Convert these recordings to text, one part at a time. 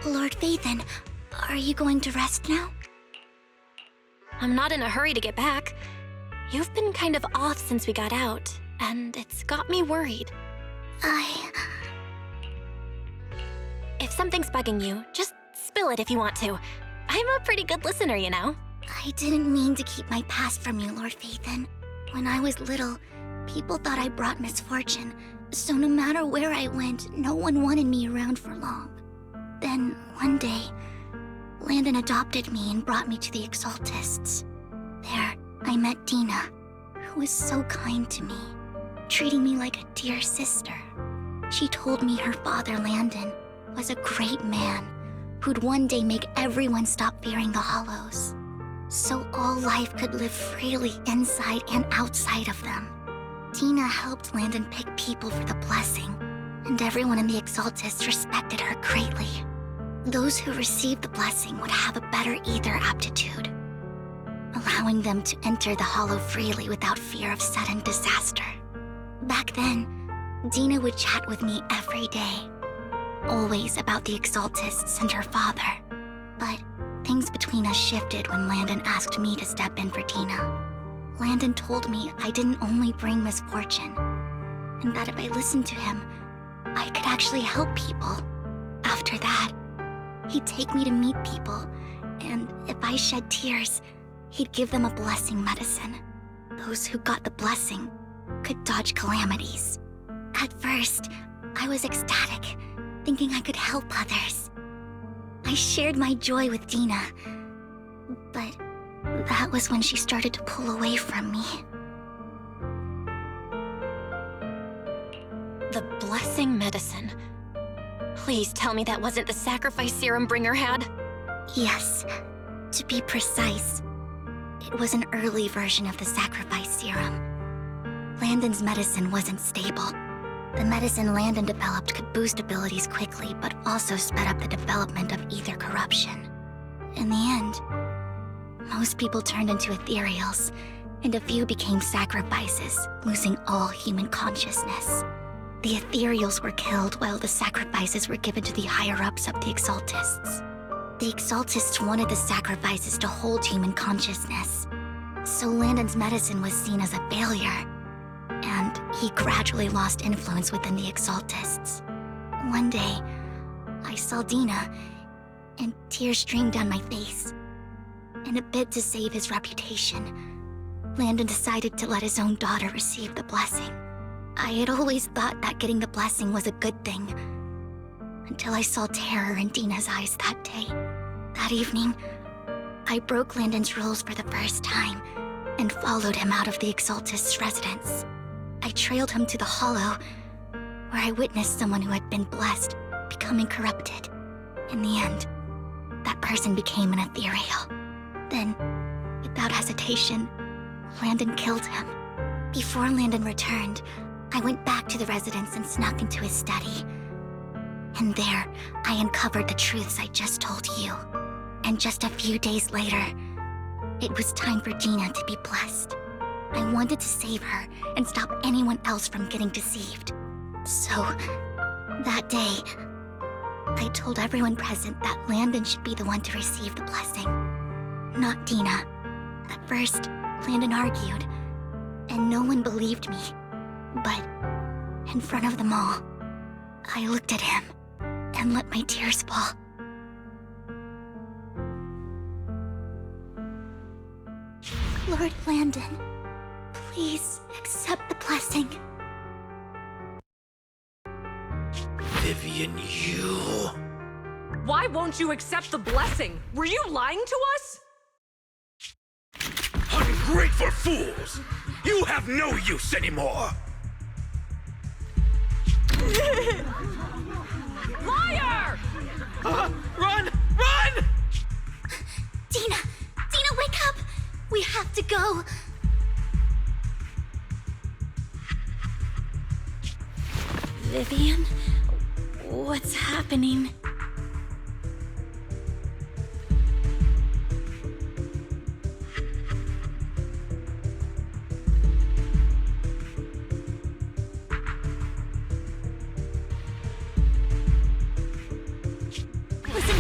Lord Phaethon, are you going to rest now? I'm not in a hurry to get back. You've been kind of off since we got out, and it's got me worried. If something's bugging you, just spill it if you want to. I'm a pretty good listener, you know. I didn't mean to keep my past from you, Lord Phaethon. When I was little, people thought I brought misfortune, so no matter where I went, no one wanted me around for long. Then, one day, Landon adopted me and brought me to the Exaltists. There, I met Dina, who was so kind to me, treating me like a dear sister. She told me her father, Landon, was a great man who'd one day make everyone stop fearing the Hollows, so all life could live freely inside and outside of them. Dina helped Landon pick people for the blessing, and everyone in the Exaltists respected her greatly. Those who received the blessing would have a better ether aptitude, allowing them to enter the Hollow freely without fear of sudden disaster. Back then, Dina would chat with me every day, always about the Exaltists and her father. But things between us shifted when Landon asked me to step in for Dina. Landon told me I didn't only bring misfortune, and that if I listened to him, I could actually help people. After that, he'd take me to meet people, and if I shed tears, he'd give them a blessing medicine. Those who got the blessing could dodge calamities. At first, I was ecstatic, thinking I could help others. I shared my joy with Dina, but that was when she started to pull away from me. The blessing medicine. Please tell me that wasn't the sacrifice serum Bringer had? Yes. To be precise, it was an early version of the sacrifice serum. Landon's medicine wasn't stable. The medicine Landon developed could boost abilities quickly, but also sped up the development of ether corruption. In the end, most people turned into ethereals, and a few became sacrifices, losing all human consciousness. The ethereals were killed while the sacrifices were given to the higher-ups of the Exaltists. The Exaltists wanted the sacrifices to hold human consciousness, so Landon's medicine was seen as a failure, and he gradually lost influence within the Exaltists. One day, I saw Dina, and tears streamed down my face. In a bid to save his reputation, Landon decided to let his own daughter receive the blessing. I had always thought that getting the blessing was a good thing, until I saw terror in Dina's eyes that day. That evening, I broke Landon's rules for the first time, and followed him out of the Exaltist's residence. I trailed him to the Hollow, where I witnessed someone who had been blessed becoming corrupted. In the end, that person became an ethereal. Then, without hesitation, Landon killed him. Before Landon returned, I went back to the residence and snuck into his study. And there, I uncovered the truths I just told you. And just a few days later, it was time for Dina to be blessed. I wanted to save her and stop anyone else from getting deceived. So, that day, I told everyone present that Landon should be the one to receive the blessing, not Dina. At first, Landon argued, and no one believed me. But, in front of them all, I looked at him and let my tears fall. Lord Landon, please accept the blessing. Vivian, you... Why won't you accept the blessing? Were you lying to us? Ungrateful fools! You have no use anymore! Liar! Run! Run! Dina! Dina, wake up! We have to go! Vivian? What's happening? Listen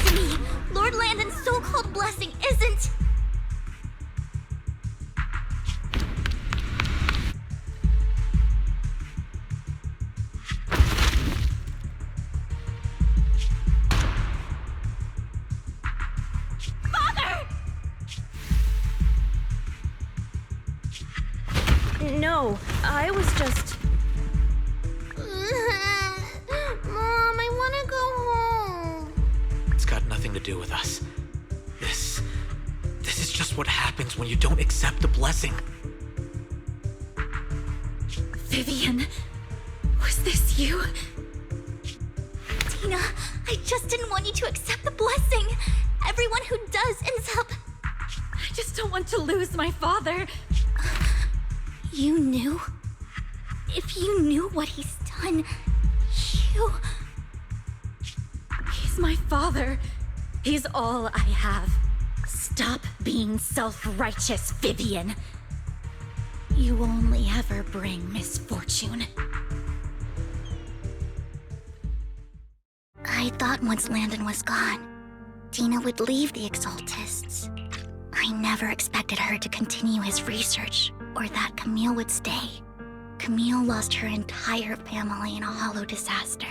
No, I was just... Mom, I want to go home. It's got nothing to do with us. This is just what happens when you don't accept the blessing. Vivian, was this you? Tina, I just didn't want you to accept the blessing. Everyone who does ends up... I just don't want to lose my father. You knew? If you knew what he's done, you... He's my father. He's all I have. Stop being self-righteous, Vivian. You only ever bring misfortune. I thought once Landon was gone, Tina would leave the Exaltists. I never expected her to continue his research, or that Camille would stay. Camille lost her entire family in a hollow disaster,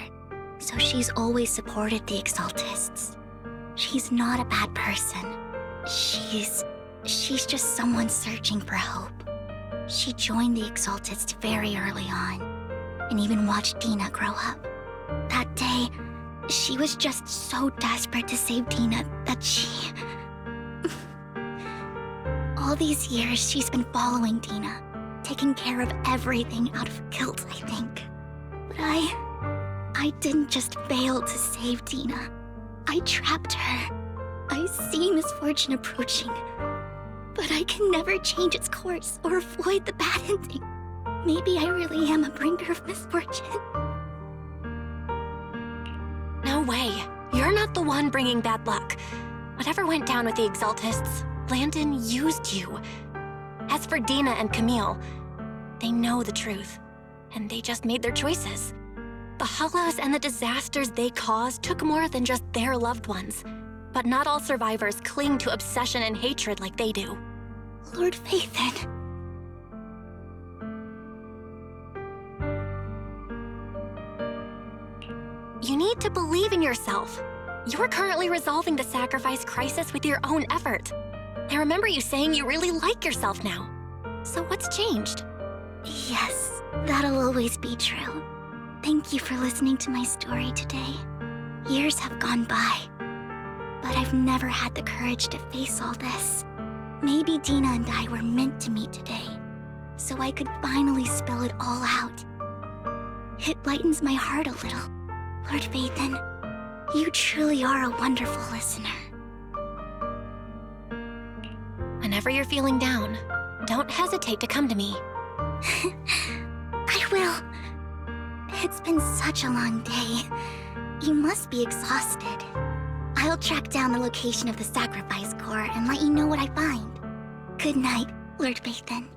so she's always supported the Exaltists. She's not a bad person. She's just someone searching for hope. She joined the Exaltists very early on, and even watched Tina grow up. That day, she was just so desperate to save Tina that she... All these years, she's been following Tina, taking care of everything out of guilt, I think. But I didn't just fail to save Tina. I trapped her. I see misfortune approaching, but I can never change its course or avoid the bad ending. Maybe I really am a bringer of misfortune. No way. You're not the one bringing bad luck. Whatever went down with the Exaltists, Landon used you. As for Dina and Camille, they know the truth, and they just made their choices. The hollows and the disasters they caused took more than just their loved ones. But not all survivors cling to obsession and hatred like they do. Lord Phaethon. You need to believe in yourself. You're currently resolving the sacrifice crisis with your own effort. I remember you saying you really like yourself now. So what's changed? Yes, that'll always be true. Thank you for listening to my story today. Years have gone by, but I've never had the courage to face all this. Maybe Dina and I were meant to meet today, so I could finally spill it all out. It lightens my heart a little. Lord Phaethon, you truly are a wonderful listener. Whenever you're feeling down, don't hesitate to come to me. I will. It's been such a long day. You must be exhausted. I'll track down the location of the sacrifice core and let you know what I find. Good night, Lord Phaethon.